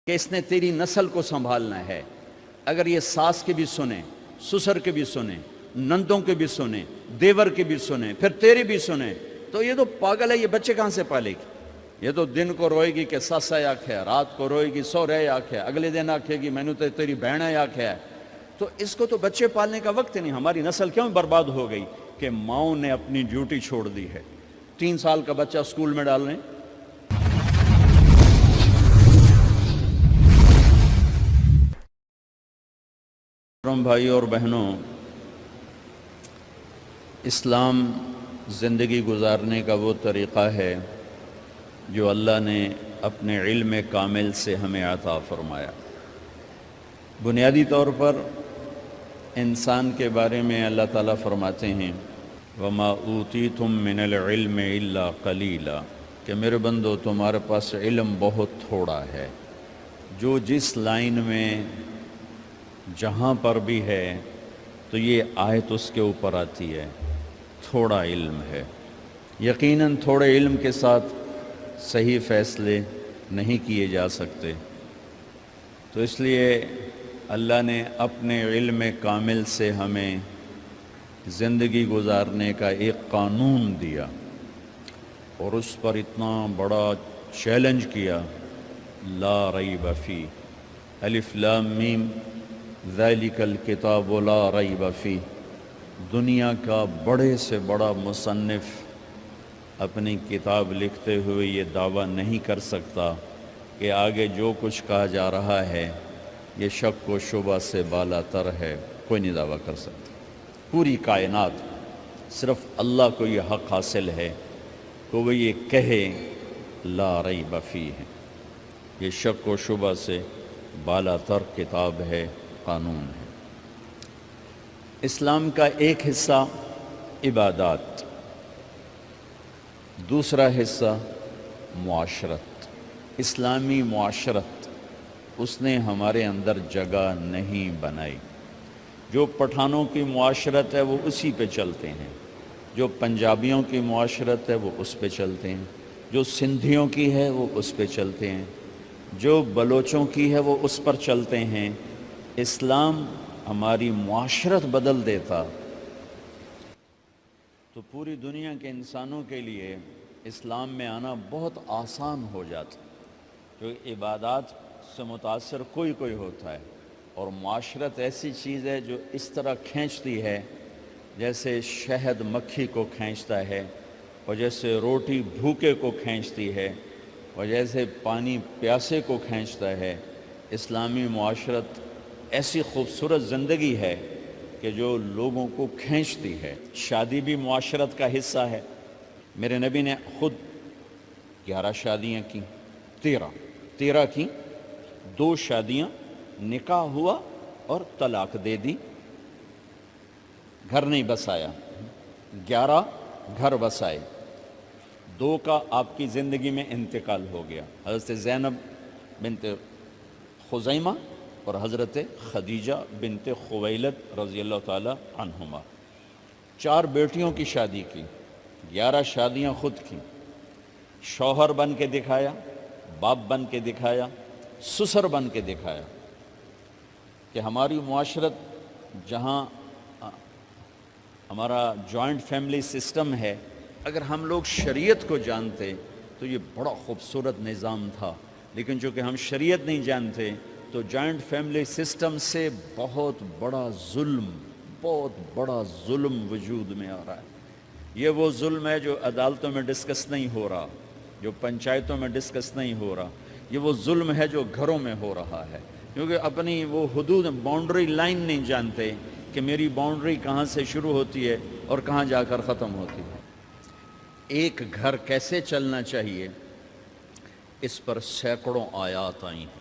کہ اس نے تیری نسل کو سنبھالنا ہے۔ اگر یہ ساس کے بھی سنیں، سسر کے بھی سنیں، نندوں کے بھی سنیں، دیور کے بھی سنیں، پھر تیرے بھی سنیں، تو یہ تو پاگل ہے، یہ بچے کہاں سے پالے گی؟ یہ تو دن کو روئے گی کہ سس ہے آکھے، رات کو روئے گی سو رہے آکھے، اگلے دن آکھے گی میں نے تو تیری بہن ہے آکھے ہے۔ تو اس کو تو بچے پالنے کا وقت نہیں۔ ہماری نسل کیوں برباد ہو گئی؟ کہ ماؤں نے اپنی ڈیوٹی چھوڑ دی ہے۔ 3 سال کا بچہ اسکول میں ڈال رہے ہیں، بھائی اور بہنوں، اسلام زندگی گزارنے کا وہ طریقہ ہے جو اللہ نے اپنے علم کامل سے ہمیں عطا فرمایا۔ بنیادی طور پر انسان کے بارے میں اللہ تعالیٰ فرماتے ہیں وَمَا أُوتِيتُم مِّنَ الْعِلْمِ إِلَّا قَلِيلًا، کہ میرے بندو تمہارے پاس علم بہت تھوڑا ہے۔ جو جس لائن میں جہاں پر بھی ہے تو یہ آیت اس کے اوپر آتی ہے، تھوڑا علم ہے۔ یقیناً تھوڑے علم کے ساتھ صحیح فیصلے نہیں کیے جا سکتے، تو اس لیے اللہ نے اپنے علم کامل سے ہمیں زندگی گزارنے کا ایک قانون دیا، اور اس پر اتنا بڑا چیلنج کیا، لا ریب فیہ، الف لام میم ذالک الکتاب لا ریب فیہ۔ دنیا کا بڑے سے بڑا مصنف اپنی کتاب لکھتے ہوئے یہ دعویٰ نہیں کر سکتا کہ آگے جو کچھ کہا جا رہا ہے یہ شک و شبہ سے بالا تر ہے، کوئی نہیں دعویٰ کر سکتا۔ پوری کائنات صرف اللہ کو یہ حق حاصل ہے کہ وہ یہ کہے لا ریب فیہ، یہ شک و شبہ سے بالا تر کتاب ہے، قانون ہے۔ اسلام کا ایک حصہ عبادات، دوسرا حصہ معاشرت، اسلامی معاشرت، اس نے ہمارے اندر جگہ نہیں بنائی۔ جو پٹھانوں کی معاشرت ہے وہ اسی پہ چلتے ہیں، جو پنجابیوں کی معاشرت ہے وہ اس پہ چلتے ہیں، جو سندھیوں کی ہے وہ اس پہ چلتے ہیں، جو بلوچوں کی ہے وہ اس پر چلتے ہیں۔ اسلام ہماری معاشرت بدل دیتا تو پوری دنیا کے انسانوں کے لیے اسلام میں آنا بہت آسان ہو جاتا، کیونکہ عبادات سے متاثر کوئی کوئی ہوتا ہے، اور معاشرت ایسی چیز ہے جو اس طرح کھینچتی ہے جیسے شہد مکھی کو کھینچتا ہے، اور جیسے روٹی بھوکے کو کھینچتی ہے، اور جیسے پانی پیاسے کو کھینچتا ہے۔ اسلامی معاشرت ایسی خوبصورت زندگی ہے کہ جو لوگوں کو کھینچتی ہے۔ شادی بھی معاشرت کا حصہ ہے۔ میرے نبی نے خود 11 شادیاں کی، 13 کی، 2 شادیاں نکاح ہوا اور طلاق دے دی، گھر نہیں بسایا، 11 گھر بسائے، 2 کا آپ کی زندگی میں انتقال ہو گیا، حضرت زینب بنت خزیمہ اور حضرت خدیجہ بنت خویلد رضی اللہ تعالی عنہما۔ 4 بیٹیوں کی شادی کی، 11 شادیاں خود کی، شوہر بن کے دکھایا، باپ بن کے دکھایا، سسر بن کے دکھایا، کہ ہماری معاشرت جہاں ہمارا جوائنٹ فیملی سسٹم ہے، اگر ہم لوگ شریعت کو جانتے تو یہ بڑا خوبصورت نظام تھا، لیکن چونکہ ہم شریعت نہیں جانتے تو جوائنٹ فیملی سسٹم سے بہت بڑا ظلم وجود میں آ رہا ہے۔ یہ وہ ظلم ہے جو عدالتوں میں ڈسکس نہیں ہو رہا، جو پنچایتوں میں ڈسکس نہیں ہو رہا، یہ وہ ظلم ہے جو گھروں میں ہو رہا ہے، کیونکہ اپنی وہ حدود باؤنڈری لائن نہیں جانتے کہ میری باؤنڈری کہاں سے شروع ہوتی ہے اور کہاں جا کر ختم ہوتی ہے۔ ایک گھر کیسے چلنا چاہیے اس پر سینکڑوں آیات آئی ہیں۔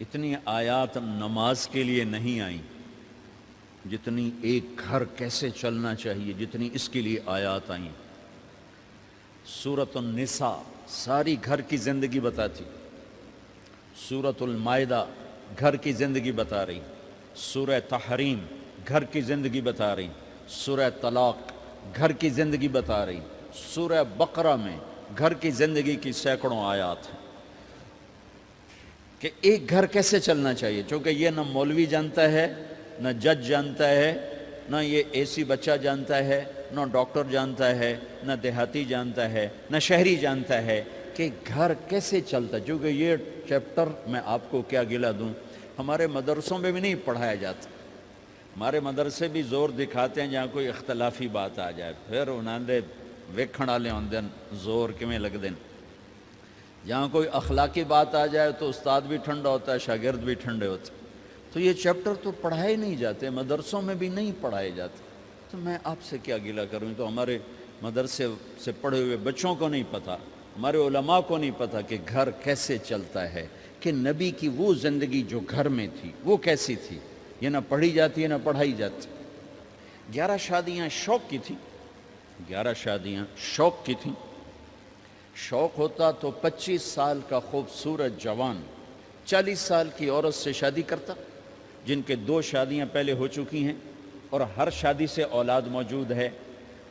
اتنی آیات نماز کے لیے نہیں آئیں جتنی ایک گھر کیسے چلنا چاہیے، جتنی اس کے لیے آیات آئیں۔ سورۃ النساء ساری گھر کی زندگی بتاتی، سورۃ المائدہ گھر کی زندگی بتا رہی، سورہ تحریم گھر کی زندگی بتا رہی، سورہ طلاق گھر کی زندگی بتا رہی، سورہ بقرہ میں گھر کی زندگی کی سینکڑوں آیات ہیں۔ کہ ایک گھر کیسے چلنا چاہیے، چونکہ یہ نہ مولوی جانتا ہے، نہ جج جانتا ہے، نہ یہ اے سی بچہ جانتا ہے، نہ ڈاکٹر جانتا ہے، نہ دیہاتی جانتا ہے، نہ شہری جانتا ہے کہ گھر کیسے چلتا ہے. چونکہ یہ چیپٹر میں آپ کو کیا گلا دوں، ہمارے مدرسوں میں بھی نہیں پڑھایا جاتا. ہمارے مدرسے بھی زور دکھاتے ہیں جہاں کوئی اختلافی بات آ جائے، پھر انہوں نے ویکھن والے ہوندے زور کیویں لگدے. جہاں کوئی اخلاقی بات آ جائے تو استاد بھی ٹھنڈا ہوتا ہے، شاگرد بھی ٹھنڈے ہوتے. تو یہ چیپٹر تو پڑھائے نہیں جاتے، مدرسوں میں بھی نہیں پڑھائے جاتے. تو میں آپ سے کیا گلہ کروں، تو ہمارے مدرسے سے پڑھے ہوئے بچوں کو نہیں پتہ، ہمارے علماء کو نہیں پتہ کہ گھر کیسے چلتا ہے، کہ نبی کی وہ زندگی جو گھر میں تھی وہ کیسی تھی. یہ نہ پڑھی جاتی ہے نہ پڑھائی جاتی. 11 شادیاں شوق کی تھیں، 11 شادیاں شوق کی تھیں. شوق ہوتا تو 25 سال کا خوبصورت جوان 40 سال کی عورت سے شادی کرتا، جن کے 2 شادیاں پہلے ہو چکی ہیں اور ہر شادی سے اولاد موجود ہے.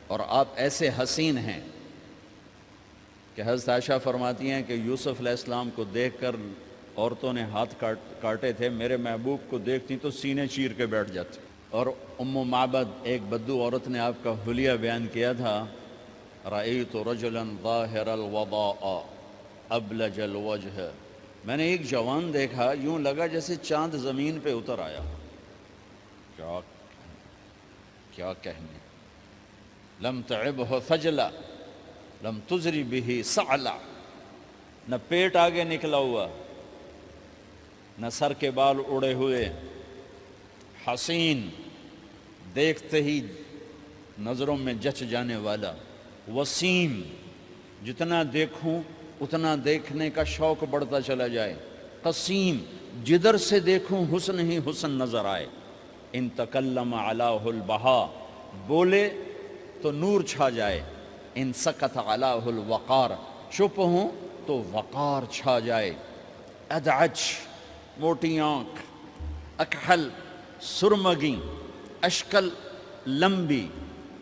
اور آپ ایسے حسین ہیں کہ حضرت عائشہ فرماتی ہیں کہ یوسف علیہ السلام کو دیکھ کر عورتوں نے ہاتھ کاٹے تھے، میرے محبوب کو دیکھتی تو سینے چیر کے بیٹھ جاتے. اور ام معبد ایک بدو عورت نے آپ کا حلیہ بیان کیا تھا، رأیت رجلا ظاہر الوضاء ابلج الوجہ، میں نے ایک جوان دیکھا یوں لگا جیسے چاند زمین پہ اتر آیا. کیا کہنے، لم تعبہ خجلا لم تزری بہ سعلا، نہ پیٹ آگے نکلا ہوا، نہ سر کے بال اڑے ہوئے، حسین، دیکھتے ہی نظروں میں جچ جانے والا، وسیم، جتنا دیکھوں اتنا دیکھنے کا شوق بڑھتا چلا جائے، قسیم، جدھر سے دیکھوں حسن ہی حسن نظر آئے. ان تکلم علیہ البہا، بولے تو نور چھا جائے. ان سکت علیہ الوقار، چپ ہوں تو وقار چھا جائے. ادعج، موٹی آنکھ، اکحل، سرمگی، اشکل لمبی،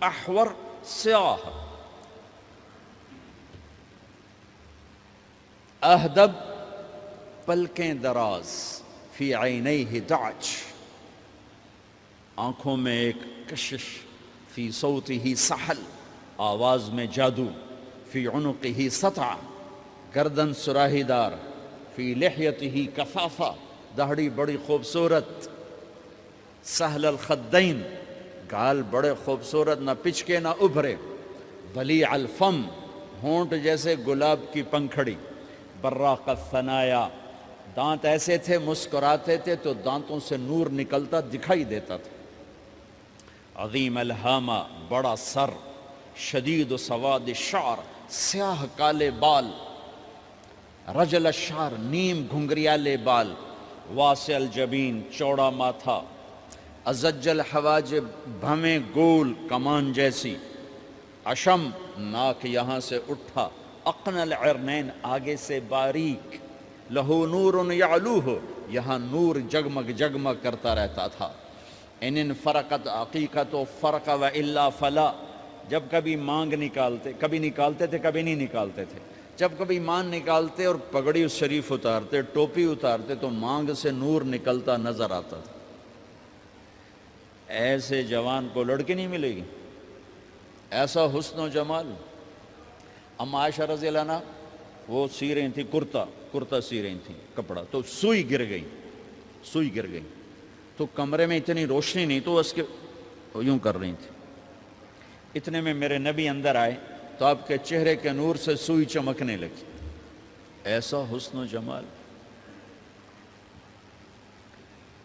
احور سیاہ، اہدب پلکیں دراز، فی عینیہ دعج، آنکھوں میں ایک کشش، فی صوتہ سحل، آواز میں جادو، فی عنقہ سطع، گردن سراہی دار، فی لحیتہ کفافہ، داڑھی بڑی خوبصورت، سہل الخدین، گال بڑے خوبصورت، نہ پچکے نہ ابھرے، ولیع الفم، ہونٹ جیسے گلاب کی پنکھڑی، براق الثنایا، دانت ایسے تھے مسکراتے تھے تو دانتوں سے نور نکلتا دکھائی دیتا تھا. عظیم الہامہ، بڑا سر، شدید سواد الشعر، سیاہ کالے بال، رجل الشعر، نیم گھنگریالے بال، واسع الجبین، چوڑا ماتھا، ازج الحواجب، بھویں گول کمان جیسی، اشم، ناک یہاں سے اٹھا، اقن العرنین، آگے سے باریک، لہو نور یعلوہ، یہاں نور جگمگ جگمگ کرتا رہتا تھا. ان انفرقت عقیقت و فرق و الا فلا، جب کبھی مانگ نکالتے، کبھی نکالتے تھے کبھی نہیں نکالتے تھے، جب کبھی مانگ نکالتے اور پگڑی شریف اتارتے، ٹوپی اتارتے تو مانگ سے نور نکلتا نظر آتا تھا. ایسے جوان کو لڑکی نہیں ملے گی، ایسا حسن و جمال. اما عائشہ رضی اللہ عنہ وہ سی رہی تھیں کرتا سی رہی تھیں کپڑا، تو سوئی گر گئی تو کمرے میں اتنی روشنی نہیں تو اس کے یوں کر رہی تھی. اتنے میں میرے نبی اندر آئے تو آپ کے چہرے کے نور سے سوئی چمکنے لگی. ایسا حسن و جمال.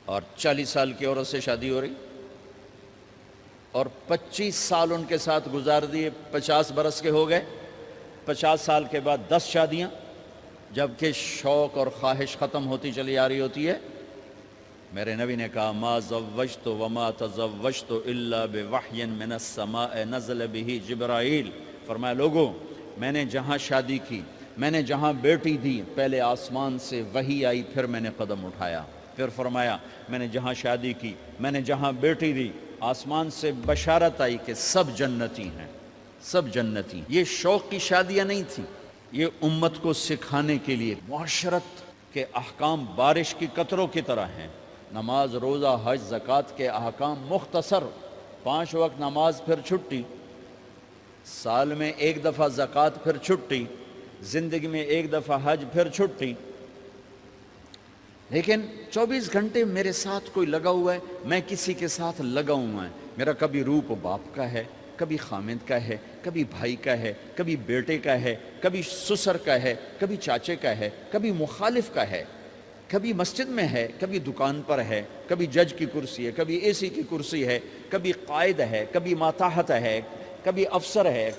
اور 40 سال کی عورت سے شادی ہو رہی اور 25 سال ان کے ساتھ گزار دیے، 50 برس کے ہو گئے. 50 سال کے بعد 10 شادیاں، جبکہ شوق اور خواہش ختم ہوتی چلی آ رہی ہوتی ہے. میرے نبی نے کہا ما زوجت وما تزوجت الا بوحی من السماء نزل به جبرائیل. فرمایا لوگوں، میں نے جہاں شادی کی، میں نے جہاں بیٹی دی، پہلے آسمان سے وحی آئی پھر میں نے قدم اٹھایا. پھر فرمایا میں نے جہاں شادی کی، میں نے جہاں بیٹی دی، آسمان سے بشارت آئی کہ سب جنتی ہیں، سب جنتی. یہ شوق کی شادیاں نہیں تھیں، یہ امت کو سکھانے کے لیے معاشرت کہ احکام بارش کی قطروں کی طرح ہیں۔ نماز، روزہ، حج، زکوٰۃ کے احکام مختصر، 5 وقت نماز پھر چھٹی، سال میں 1 دفعہ زکوٰۃ پھر چھٹی، زندگی میں 1 دفعہ حج پھر چھٹی۔ لیکن 24 گھنٹے میرے ساتھ کوئی لگا ہوا ہے، میں کسی کے ساتھ لگا ہوا ہے۔ میرا کبھی روپ باپ کا ہے، کبھی خامد کا ہے، کبھی بھائی کا ہے، کبھی بیٹے کا ہے، کبھی سسر کا ہے، کبھی چاچے کا ہے، کبھی مخالف کا ہے، کبھی مسجد میں ہے، کبھی دکان پر ہے، کبھی جج کی کرسی ہے، کبھی اے سی کی کرسی ہے، کبھی قائد ہے، کبھی ماتحت ہے، کبھی افسر ہے،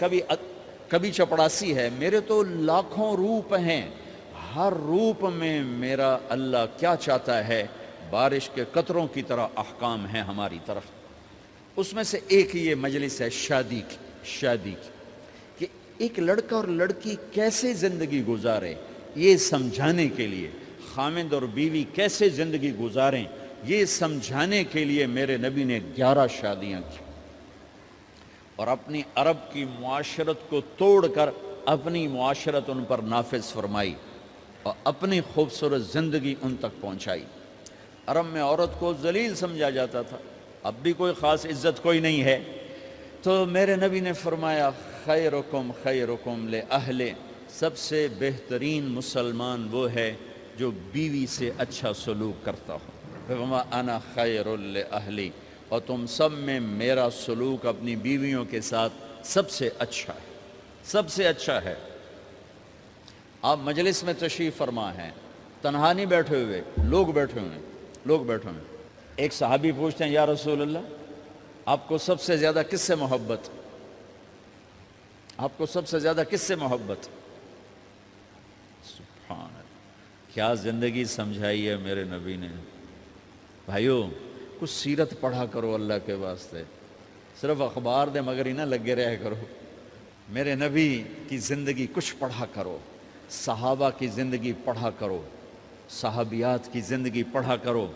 کبھی چپڑاسی ہے۔ میرے تو لاکھوں روپ ہیں، ہر روپ میں میرا اللہ کیا چاہتا ہے؟ بارش کے قطروں کی طرح احکام ہیں ہماری طرف۔ اس میں سے ایک یہ مجلس ہے شادی کی، کہ ایک لڑکا اور لڑکی کیسے زندگی گزارے یہ سمجھانے کے لیے، خامد اور بیوی کیسے زندگی گزاریں یہ سمجھانے کے لیے میرے نبی نے 11 شادیاں کی، اور اپنی عرب کی معاشرت کو توڑ کر اپنی معاشرت ان پر نافذ فرمائی اور اپنی خوبصورت زندگی ان تک پہنچائی۔ عرب میں عورت کو ذلیل سمجھا جاتا تھا، اب بھی کوئی خاص عزت کوئی نہیں ہے، تو میرے نبی نے فرمایا خیرکم خیرکم لأہلِ، سب سے بہترین مسلمان وہ ہے جو بیوی سے اچھا سلوک کرتا ہو۔ وما انا خیر لأہلی، اور تم سب میں میرا سلوک اپنی بیویوں کے ساتھ سب سے اچھا ہے، سب سے اچھا ہے۔ آپ مجلس میں تشریف فرما ہیں، تنہا نہیں بیٹھے ہوئے، لوگ بیٹھے ہوئے ہیں۔ ایک صحابی پوچھتے ہیں یا رسول اللہ آپ کو سب سے زیادہ کس سے محبت؟ آپ کو سب سے زیادہ کس سے محبت؟ سبحان اللہ، کیا زندگی سمجھائی ہے میرے نبی نے۔ بھائیو کچھ سیرت پڑھا کرو اللہ کے واسطے، صرف اخبار دے مگر ہی نہ لگے رہا کرو، میرے نبی کی زندگی کچھ پڑھا کرو، صحابہ کی زندگی پڑھا کرو، صحابیات کی زندگی پڑھا کرو۔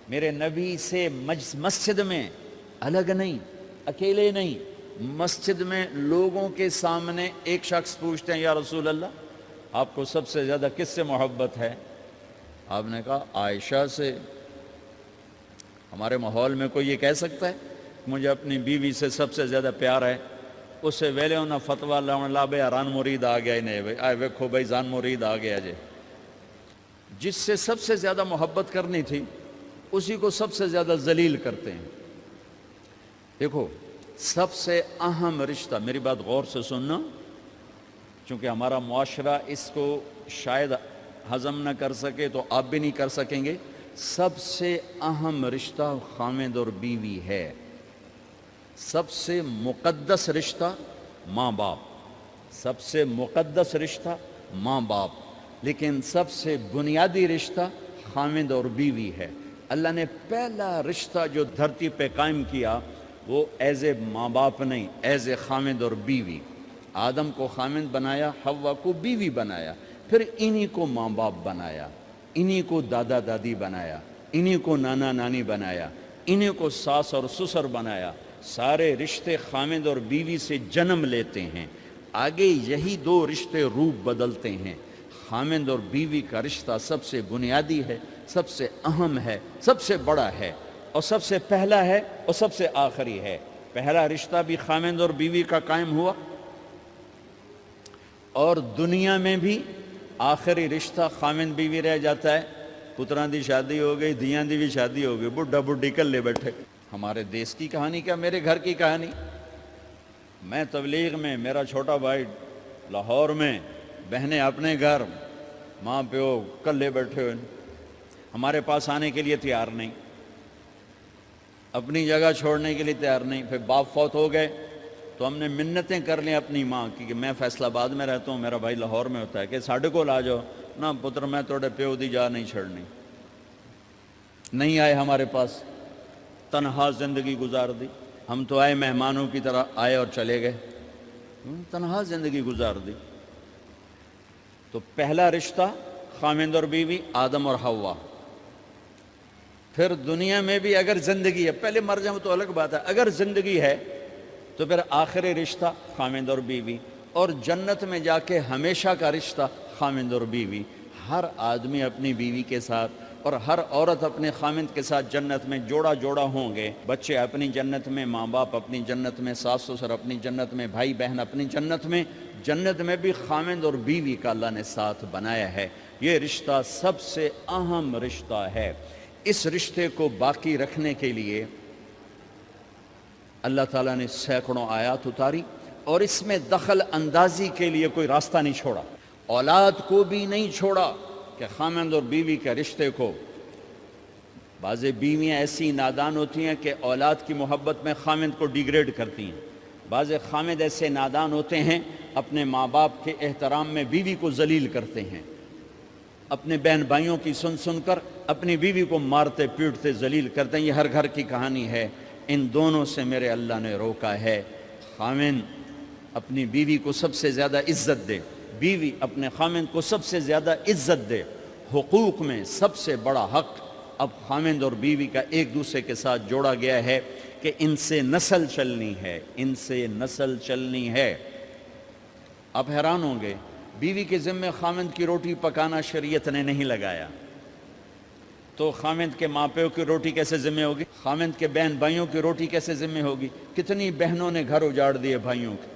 میرے نبی سے مسجد میں الگ نہیں، اکیلے نہیں، مسجد میں لوگوں کے سامنے ایک شخص پوچھتے ہیں یا رسول اللہ آپ کو سب سے زیادہ کس سے محبت ہے؟ آپ نے کہا عائشہ سے۔ ہمارے ماحول میں کوئی یہ کہہ سکتا ہے مجھے اپنی بیوی سے سب سے زیادہ پیار ہے؟ اس سے ویلے انہا فتوہ لا بے ران مرید آ گیا ہی نہیں، آئے ویکھو بھائی زان مرید آ گیا جے۔ جس سے سب سے زیادہ محبت کرنی تھی اسی کو سب سے زیادہ ذلیل کرتے ہیں۔ دیکھو سب سے اہم رشتہ، میری بات غور سے سننا چونکہ ہمارا معاشرہ اس کو شاید ہضم نہ کر سکے تو آپ بھی نہیں کر سکیں گے، سب سے اہم رشتہ خامد اور بیوی ہے، سب سے مقدس رشتہ ماں باپ، سب سے مقدس رشتہ ماں باپ، لیکن سب سے بنیادی رشتہ خامد اور بیوی ہے۔ اللہ نے پہلا رشتہ جو دھرتی پہ قائم کیا وہ ایز اے ماں باپ نہیں، ایز اے خامد اور بیوی۔ آدم کو خامد بنایا، حوا کو بیوی بنایا، پھر انہی کو ماں باپ بنایا، انہی کو دادا دادی بنایا، انہی کو نانا نانی بنایا، انہی کو ساس اور سسر بنایا۔ سارے رشتے خامد اور بیوی سے جنم لیتے ہیں، آگے یہی 2 رشتے روپ بدلتے ہیں۔ خامد اور بیوی کا رشتہ سب سے بنیادی ہے، سب سے اہم ہے، سب سے بڑا ہے، اور سب سے پہلا ہے اور سب سے آخری ہے۔ پہلا رشتہ بھی خامد اور بیوی کا قائم ہوا، اور دنیا میں بھی آخری رشتہ خامد بیوی رہ جاتا ہے۔ پتران دی شادی ہو گئی، دیاں دی بھی شادی ہو گئی، بڈھا بڈھی کلے بیٹھے۔ ہمارے دیس کی کہانی کیا، میرے گھر کی کہانی۔ میں تبلیغ میں، میرا چھوٹا بھائی لاہور میں، بہنیں اپنے گھر، ماں پیو کلے بیٹھے ہوئے، ہمارے پاس آنے کے لیے تیار نہیں، اپنی جگہ چھوڑنے کے لیے تیار نہیں۔ پھر باپ فوت ہو گئے تو ہم نے منتیں کر لیں اپنی ماں کی کہ میں فیصل آباد میں رہتا ہوں، میرا بھائی لاہور میں ہوتا ہے، کہ ساڑھے کو لا جاؤ نہ پتر، میں توڑے پیو دی جا نہیں چھڑنی۔ نہیں آئے ہمارے پاس، تنہا زندگی گزار دی۔ ہم تو آئے مہمانوں کی طرح آئے اور چلے گئے، تنہا زندگی گزار دی۔ تو پہلا رشتہ خامد اور بیوی، آدم اور حوا۔ پھر دنیا میں بھی اگر زندگی ہے، پہلے مر جاؤں تو الگ بات ہے، اگر زندگی ہے تو پھر آخری رشتہ خامد اور بیوی، اور جنت میں جا کے ہمیشہ کا رشتہ خامد اور بیوی۔ ہر آدمی اپنی بیوی کے ساتھ اور ہر عورت اپنے خامند کے ساتھ جنت میں جوڑا جوڑا ہوں گے. بچے اپنی جنت میں، ماں باپ اپنی جنت میں، ساس سسر اپنی جنت میں، بھائی بہن اپنی جنت میں. جنت میں بھی خامند اور بیوی کا اللہ نے ساتھ بنایا ہے. یہ رشتہ سب سے اہم رشتہ ہے. اس رشتے کو باقی رکھنے کے لیے اللہ تعالیٰ نے سینکڑوں آیات اتاری اور اس میں دخل اندازی کے لیے کوئی راستہ نہیں چھوڑا. اولاد کو بھی نہیں چھوڑا کہ خامند اور بیوی کے رشتے کو. بعض بیویاں ایسی نادان ہوتی ہیں کہ اولاد کی محبت میں خامند کو ڈیگریڈ کرتی ہیں. بعض خامند ایسے نادان ہوتے ہیں اپنے ماں باپ کے احترام میں بیوی کو ذلیل کرتے ہیں. اپنے بہن بھائیوں کی سن سن کر اپنی بیوی کو مارتے پیٹتے ذلیل کرتے ہیں. یہ ہر گھر کی کہانی ہے. ان دونوں سے میرے اللہ نے روکا ہے. خامند اپنی بیوی کو سب سے زیادہ عزت دے، بیوی اپنے خامند کو سب سے زیادہ عزت دے. حقوق میں سب سے بڑا حق اب خامند اور بیوی کا ایک دوسرے کے ساتھ جوڑا گیا ہے کہ ان سے نسل چلنی ہے، ان سے نسل چلنی ہے. آپ حیران ہوں گے، بیوی کے ذمہ خامند کی روٹی پکانا شریعت نے نہیں لگایا، تو خامند کے ماں پیو کی روٹی کیسے ذمہ ہوگی؟ خامند کے بہن بھائیوں کی روٹی کیسے ذمہ ہوگی؟ کتنی بہنوں نے گھر اجاڑ دیے بھائیوں کے،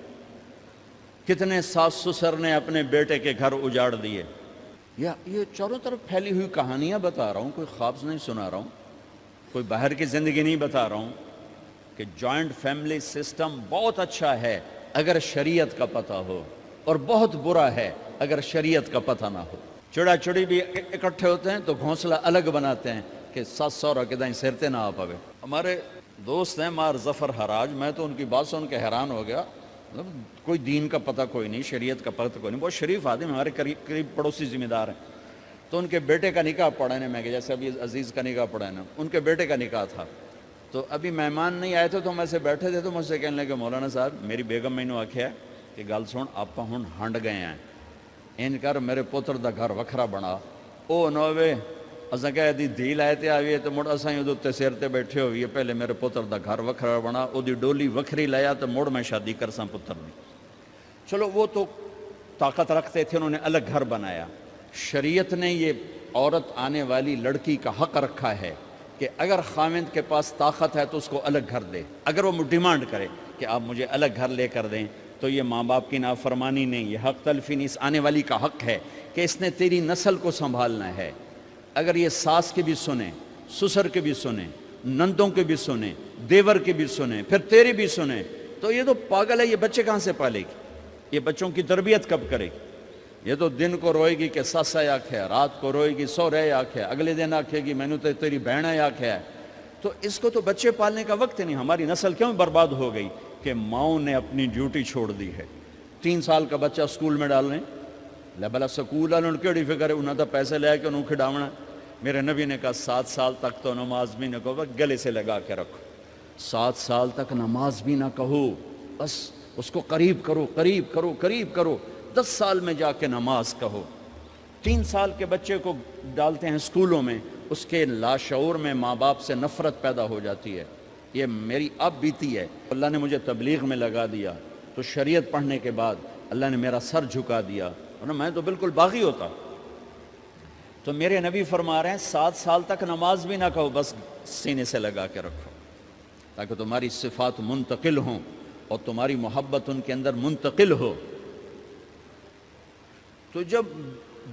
کتنے ساس سسر نے اپنے بیٹے کے گھر اجاڑ دیے. یہ چاروں طرف پھیلی ہوئی کہانیاں بتا رہا ہوں، کوئی خواب نہیں سنا رہا ہوں، کوئی باہر کی زندگی نہیں بتا رہا ہوں کہ جوائنٹ فیملی سسٹم بہت اچھا ہے اگر شریعت کا پتہ ہو، اور بہت برا ہے اگر شریعت کا پتہ نہ ہو. چڑا چڑی بھی اکٹھے ہوتے ہیں تو گھونسلہ الگ بناتے ہیں کہ ساس سورا کے دائیں سرتے نہ آ پاوے. ہمارے دوست ہیں مار ظفر حراج، میں تو ان کی بات سن کے حیران ہو گیا. کوئی دین کا پتہ کوئی نہیں، شریعت کا پتہ کوئی نہیں، بہت شریف آدمی، ہمارے قریب پڑوسی ذمہ دار ہیں. تو ان کے بیٹے کا نکاح پڑھانے میں کہ جیسے ابھی عزیز کا نکاح پڑھانا، ان کے بیٹے کا نکاح تھا. تو ابھی مہمان نہیں آئے تھے تو ہم ایسے بیٹھے تھے تو مجھ سے کہنے لگے مولانا صاحب میری بیگم میں نے آکھیا کہ گل سن آپ ہن ہنڈ گئے ہیں، ان کر میرے پوتر دا گھر وکھرا بنا. او نوے اساں کہہ دی دھی لائے تے آئیے تو مڑ اساں ادھر تے سر تے بیٹھے ہوئیے، پہلے میرے پوتر دا گھر وکھرا بنا، او دی ڈولی وکھری لایا تو مڑ میں شادی کرساں پتر دی. چلو وہ تو طاقت رکھتے تھے، انہوں نے الگ گھر بنایا. شریعت نے یہ عورت آنے والی لڑکی کا حق رکھا ہے کہ اگر خامند کے پاس طاقت ہے تو اس کو الگ گھر دے. اگر وہ ڈیمانڈ کرے کہ آپ مجھے الگ گھر لے کر دیں تو یہ ماں باپ کی نافرمانی نہیں، یہ حق تلفی نہیں، اس آنے والی کا حق ہے کہ اس نے تیری نسل کو سنبھالنا ہے. اگر یہ ساس کے بھی سنیں، سسر کے بھی سنیں، نندوں کے بھی سنیں، دیور کے بھی سنیں، پھر تیری بھی سنیں، تو یہ تو پاگل ہے. یہ بچے کہاں سے پالے گی؟ یہ بچوں کی تربیت کب کرے گی؟ یہ تو دن کو روئے گی کہ ساسا آکھے، رات کو روئے گی سو رہے آکھے، اگلے دن آکھے گی میں نے تو تیری بہن آکھے ہے. تو اس کو تو بچے پالنے کا وقت نہیں. ہماری نسل کیوں برباد ہو گئی کہ ماؤں نے اپنی ڈیوٹی چھوڑ دی ہے. 3 سال کا بچہ سکول میں ڈال رہے ہیں، بلا سکول والوں کیڑی فکر ہے، انہوں نے پیسے لے کے انہوں کھڈاونا. میرے نبی نے کہا 7 سال تک تو نماز بھی نہ کہو، گلے سے لگا کے رکھو. 7 سال تک نماز بھی نہ کہو، بس اس کو قریب کرو قریب کرو قریب کرو. 10 سال میں جا کے نماز کہو. 3 سال کے بچے کو ڈالتے ہیں اسکولوں میں، اس کے لاشعور میں ماں باپ سے نفرت پیدا ہو جاتی ہے. یہ میری اب بیتی ہے. اللہ نے مجھے تبلیغ میں لگا دیا تو شریعت پڑھنے کے بعد اللہ نے میرا سر جھکا دیا، ورنہ میں تو بالکل باغی ہوتا. تو میرے نبی فرما رہے ہیں 7 سال تک نماز بھی نہ کہو، بس سینے سے لگا کے رکھو تاکہ تمہاری صفات منتقل ہوں اور تمہاری محبت ان کے اندر منتقل ہو. تو جب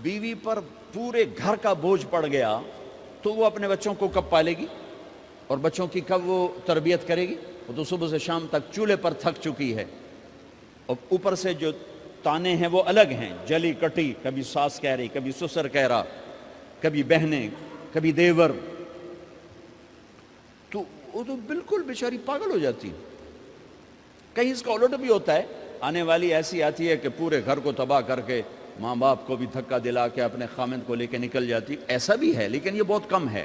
بیوی پر پورے گھر کا بوجھ پڑ گیا تو وہ اپنے بچوں کو کب پالے گی اور بچوں کی کب وہ تربیت کرے گی؟ وہ تو صبح سے شام تک چولہے پر تھک چکی ہے، اور اوپر سے جو تانے ہیں وہ الگ ہیں، جلی کٹی، کبھی ساس کہہ رہی، کبھی سسر کہہ رہا، کبھی بہنیں، کبھی دیور. تو وہ تو بالکل بیچاری پاگل ہو جاتی. کہیں اس کا الٹ بھی ہوتا ہے، آنے والی ایسی آتی ہے کہ پورے گھر کو تباہ کر کے ماں باپ کو بھی دھکا دلا کے اپنے خامند کو لے کے نکل جاتی. ایسا بھی ہے لیکن یہ بہت کم ہے.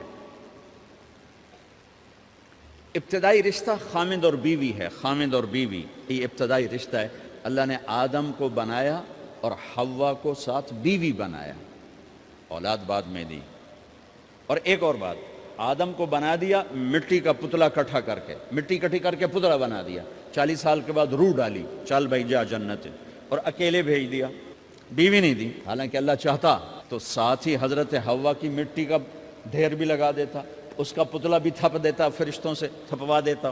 ابتدائی رشتہ خامند اور بیوی ہے. خامند اور بیوی یہ ابتدائی رشتہ ہے. اللہ نے آدم کو بنایا اور حوا کو ساتھ بیوی بنایا، اولاد بعد میں دی. اور ایک اور بات، آدم کو بنا دیا مٹی کا پتلا کٹھا کر کے، مٹی کٹھی کر کے پتلا بنا دیا. 40 سال کے بعد روح ڈالی، چل بھائی جا جنت، اور اکیلے بھیج دیا، بیوی نہیں دی. حالانکہ اللہ چاہتا تو ساتھ ہی حضرت حوا کی مٹی کا ڈھیر بھی لگا دیتا، اس کا پتلا بھی تھپ دیتا، فرشتوں سے تھپوا دیتا،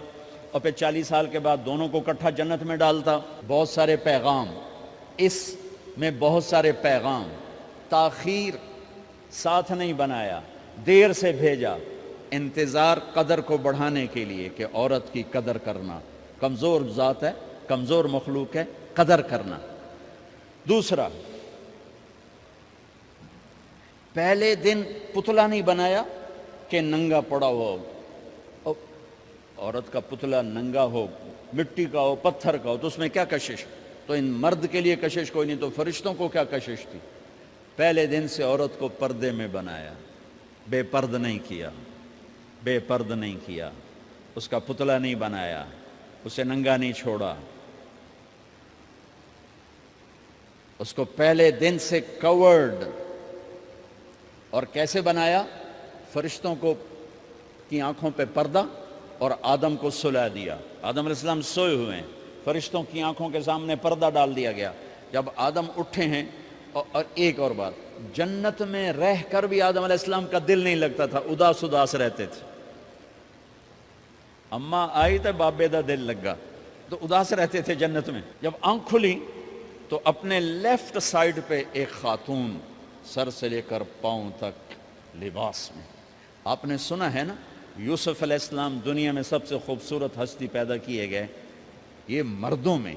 اور پھر 40 سال کے بعد دونوں کو اکٹھا جنت میں ڈالتا۔ بہت سارے پیغام، اس میں بہت سارے پیغام، تاخیر ساتھ نہیں بنایا، دیر سے بھیجا، انتظار قدر کو بڑھانے کے لیے کہ عورت کی قدر کرنا، کمزور ذات ہے، کمزور مخلوق ہے، قدر کرنا۔ دوسرا، پہلے دن پتلا نہیں بنایا کہ ننگا پڑا ہو، عورت کا پتلا ننگا ہو، مٹی کا ہو، پتھر کا ہو، تو اس میں کیا کشش؟ تو ان مرد کے لیے کشش کوئی نہیں، تو فرشتوں کو کیا کشش تھی؟ پہلے دن سے عورت کو پردے میں بنایا، بے پرد نہیں کیا، بے پرد نہیں کیا، اس کا پتلا نہیں بنایا، اسے ننگا نہیں چھوڑا، اس کو پہلے دن سے کورڈ۔ اور کیسے بنایا؟ فرشتوں کو کی آنکھوں پہ پردہ اور آدم کو سلا دیا۔ آدم علیہ السلام سوئے ہوئے ہیں، فرشتوں کی آنکھوں کے سامنے پردہ ڈال دیا گیا۔ جب آدم اٹھے ہیں، اور ایک اور بات، جنت میں رہ کر بھی آدم علیہ السلام کا دل نہیں لگتا تھا، اداس اداس رہتے تھے۔ اماں آئی تو بابے دا دل لگا، تو اداس رہتے تھے جنت میں۔ جب آنکھ کھلی تو اپنے لیفٹ سائیڈ پہ ایک خاتون، سر سے لے کر پاؤں تک لباس میں۔ آپ نے سنا ہے نا، یوسف علیہ السلام دنیا میں سب سے خوبصورت ہستی پیدا کیے گئے، یہ مردوں میں،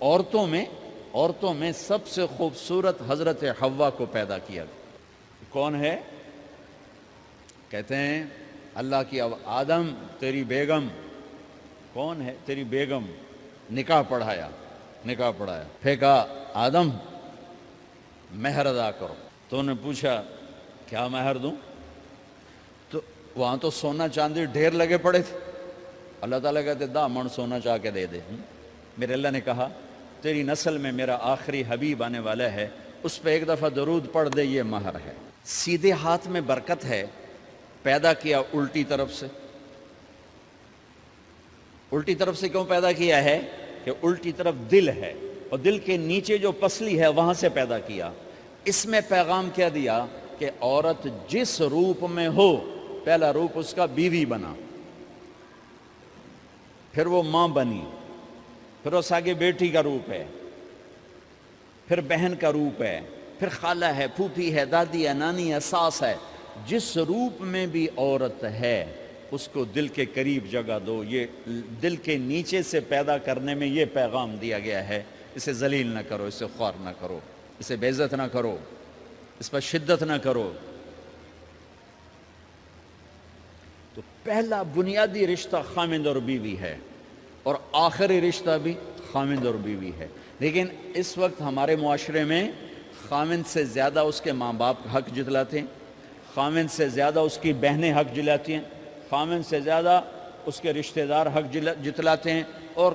عورتوں میں سب سے خوبصورت حضرت حوا کو پیدا کیا گیا۔ کون ہے؟ کہتے ہیں اللہ کی آدم تیری بیگم، کون ہے تیری بیگم؟ نکاح پڑھایا، پھر کہا آدم مہر ادا کرو۔ تو انہوں نے پوچھا کیا مہر دوں؟ تو وہاں تو سونا چاندی ڈھیر لگے پڑے تھے، اللہ تعالیٰ کہتے من سونا چاہ کے دے دے۔ میرے اللہ نے کہا تیری نسل میں میرا آخری حبیب آنے والا ہے، اس پہ ایک دفعہ درود پڑھ دے، یہ مہر ہے۔ سیدھے ہاتھ میں برکت ہے، پیدا کیا الٹی طرف سے۔ الٹی طرف سے کیوں پیدا کیا ہے؟ کہ الٹی طرف دل ہے، اور دل کے نیچے جو پسلی ہے وہاں سے پیدا کیا۔ اس میں پیغام کیا دیا کہ عورت جس روپ میں ہو، پہلا روپ اس کا بیوی بنا، پھر وہ ماں بنی، پھر اس آگے بیٹی کا روپ ہے، پھر بہن کا روپ ہے، پھر خالہ ہے، پھوپھی ہے، دادی ہے، نانی ہے، ساس ہے۔ جس روپ میں بھی عورت ہے اس کو دل کے قریب جگہ دو۔ یہ دل کے نیچے سے پیدا کرنے میں یہ پیغام دیا گیا ہے، اسے ذلیل نہ کرو، اسے خوار نہ کرو، اسے بے عزت نہ کرو، اس پر شدت نہ کرو۔ تو پہلا بنیادی رشتہ خامند اور بیوی ہے، اور آخری رشتہ بھی خامند اور بیوی ہے۔ لیکن اس وقت ہمارے معاشرے میں خامند سے زیادہ اس کے ماں باپ حق جتلاتے ہیں، خامند سے زیادہ اس کی بہنیں حق جلاتی ہیں، خامند سے زیادہ اس کے رشتہ دار حق جتلاتے ہیں، اور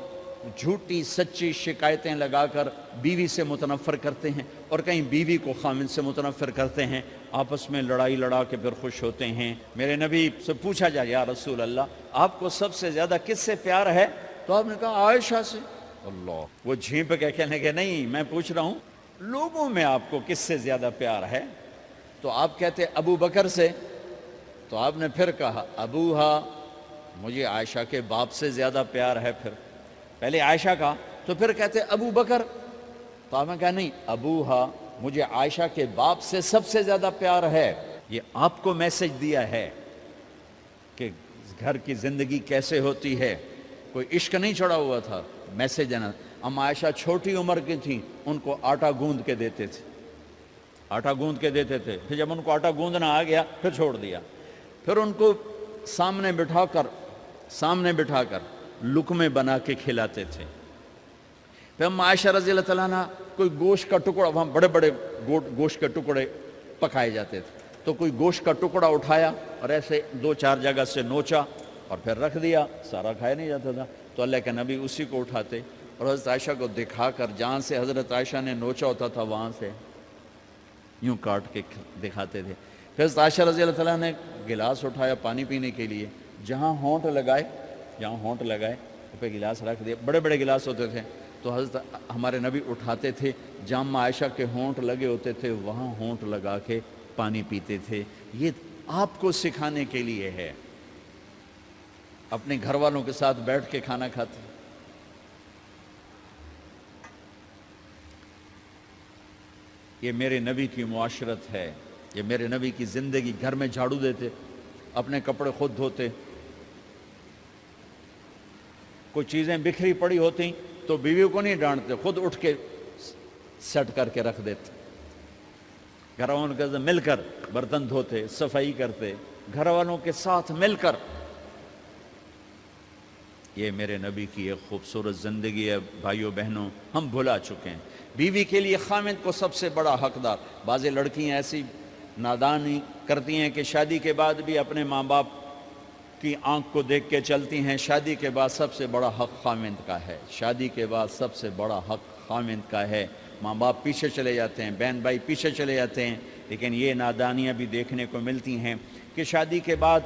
جھوٹی سچی شکایتیں لگا کر بیوی سے متنفر کرتے ہیں، اور کہیں بیوی کو خامند سے متنفر کرتے ہیں، آپس میں لڑائی لڑا کے پھر خوش ہوتے ہیں۔ میرے نبی سے پوچھا جائے یا رسول اللہ آپ کو سب سے زیادہ کس سے پیار ہے؟ تو آپ نے کہا عائشہ سے۔ اللہ، وہ جھینپ کے کہنے کے نہیں، میں پوچھ رہا ہوں لوگوں میں آپ کو کس سے زیادہ پیار ہے؟ تو آپ کہتے ابو بکر سے۔ تو آپ نے پھر کہا ابوہا، مجھے عائشہ کے باپ سے زیادہ پیار ہے۔ پھر پہلے عائشہ کا، تو پھر کہتے ابو بکر۔ تو آپ نے کہا نہیں، ابوہا، مجھے عائشہ کے باپ سے سب سے زیادہ پیار ہے۔ یہ آپ کو میسج دیا ہے کہ گھر کی زندگی کیسے ہوتی ہے، کوئی عشق نہیں چڑھا ہوا تھا، میسج دینا۔ ہم عائشہ چھوٹی عمر کی تھیں، ان کو آٹا گوندھ کے دیتے تھے، آٹا گوندھ کے دیتے تھے، پھر جب ان کو آٹا گوندھنا آ گیا پھر چھوڑ دیا، پھر ان کو سامنے بٹھا کر لقمے بنا کے کھلاتے تھے۔ پھر ہم عائشہ رضی اللہ تعالیٰ عنہ کوئی گوشت کا ٹکڑا، وہاں بڑے بڑے گوشت کے ٹکڑے پکائے جاتے تھے، تو کوئی گوشت کا ٹکڑا اٹھایا اور ایسے 2-4 جگہ سے نوچا اور پھر رکھ دیا، سارا کھایا نہیں جاتا تھا، تو اللہ کے نبی اسی کو اٹھاتے اور حضرت عائشہ کو دکھا کر، جہاں سے حضرت عائشہ نے نوچا ہوتا تھا وہاں سے یوں کاٹ کے دکھاتے تھے۔ پھر حضرت عائشہ رضی اللہ تعالیٰ نے گلاس اٹھایا پانی پینے کے لیے، جہاں ہونٹ لگائے پہ گلاس رکھ دیا، بڑے بڑے گلاس ہوتے تھے، تو حضرت ہمارے نبی اٹھاتے تھے، جامع عائشہ کے ہونٹ لگے ہوتے تھے وہاں ہونٹ لگا کے پانی پیتے تھے۔ یہ آپ کو سکھانے کے لیے ہے۔ اپنے گھر والوں کے ساتھ بیٹھ کے کھانا کھاتے ہیں۔ یہ میرے نبی کی معاشرت ہے، یہ میرے نبی کی زندگی۔ گھر میں جھاڑو دیتے، اپنے کپڑے خود دھوتے، کوئی چیزیں بکھری پڑی ہوتی تو بیوی کو نہیں ڈانٹتے، خود اٹھ کے سیٹ کر کے رکھ دیتے۔ گھر والوں کے ساتھ مل کر برتن دھوتے، صفائی کرتے، گھر والوں کے ساتھ مل کر۔ یہ میرے نبی کی ایک خوبصورت زندگی ہے بھائیوں بہنوں، ہم بھلا چکے ہیں۔ بیوی کے لیے خامند کو سب سے بڑا حقدار۔ بعض لڑکیاں ایسی نادانی کرتی ہیں کہ شادی کے بعد بھی اپنے ماں باپ کی آنکھ کو دیکھ کے چلتی ہیں۔ شادی کے بعد سب سے بڑا حق خامند کا ہے، شادی کے بعد سب سے بڑا حق خامند کا ہے۔ ماں باپ پیچھے چلے جاتے ہیں، بہن بھائی پیچھے چلے جاتے ہیں، لیکن یہ نادانیاں بھی دیکھنے کو ملتی ہیں کہ شادی کے بعد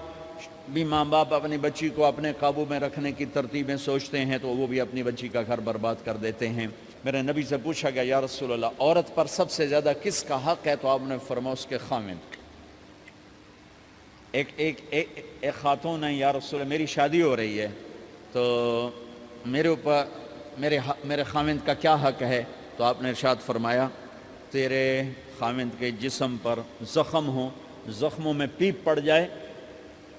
بھی ماں باپ اپنی بچی کو اپنے قابو میں رکھنے کی ترتیبیں سوچتے ہیں تو وہ بھی اپنی بچی کا گھر برباد کر دیتے ہیں۔ میرے نبی سے پوچھا گیا یا رسول اللہ عورت پر سب سے زیادہ کس کا حق ہے؟ تو آپ نے فرمایا اس کے خامند۔ ایک خاتون ہے، یا رسول اللہ میری شادی ہو رہی ہے تو میرے اوپر میرے خامند کا کیا حق ہے؟ تو آپ نے ارشاد فرمایا تیرے خامند کے جسم پر زخم ہو، زخموں میں پیپ پڑ جائے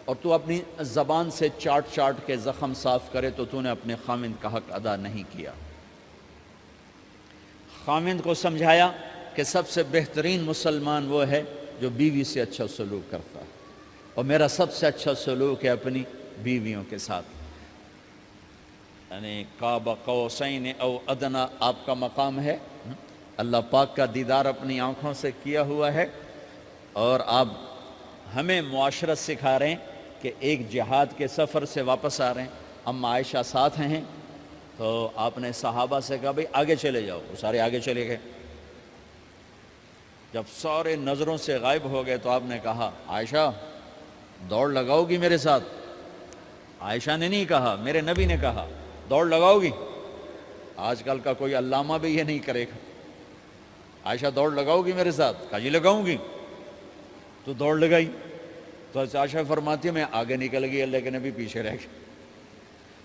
اور تو اپنی زبان سے چاٹ چاٹ کے زخم صاف کرے تو تو نے اپنے خامند کا حق ادا نہیں کیا۔ خامند کو سمجھایا کہ سب سے بہترین مسلمان وہ ہے جو بیوی سے اچھا سلوک کرتا ہے، اور میرا سب سے اچھا سلوک ہے اپنی بیویوں کے ساتھ۔ یعنی قاب قوسین او ادنا آپ کا مقام ہے، اللہ پاک کا دیدار اپنی آنکھوں سے کیا ہوا ہے، اور آپ ہمیں معاشرت سکھا رہے ہیں کہ ایک جہاد کے سفر سے واپس آ رہے ہیں، اما عائشہ ساتھ ہیں، تو آپ نے صحابہ سے کہا بھئی آگے چلے جاؤ، وہ سارے آگے چلے گئے۔ جب سارے نظروں سے غائب ہو گئے تو آپ نے کہا عائشہ دوڑ لگاؤ گی میرے ساتھ؟ عائشہ نے نہیں کہا، میرے نبی نے کہا دوڑ لگاؤ گی؟ آج کل کا کوئی علامہ بھی یہ نہیں کرے گا۔ عائشہ دوڑ لگاؤ گی میرے ساتھ؟ کہا جی لگاؤں گی۔ تو دوڑ لگائی تو عائشہ فرماتی ہے میں آگے نکل گئی، اللہ کے نبی پیچھے رہ گئے۔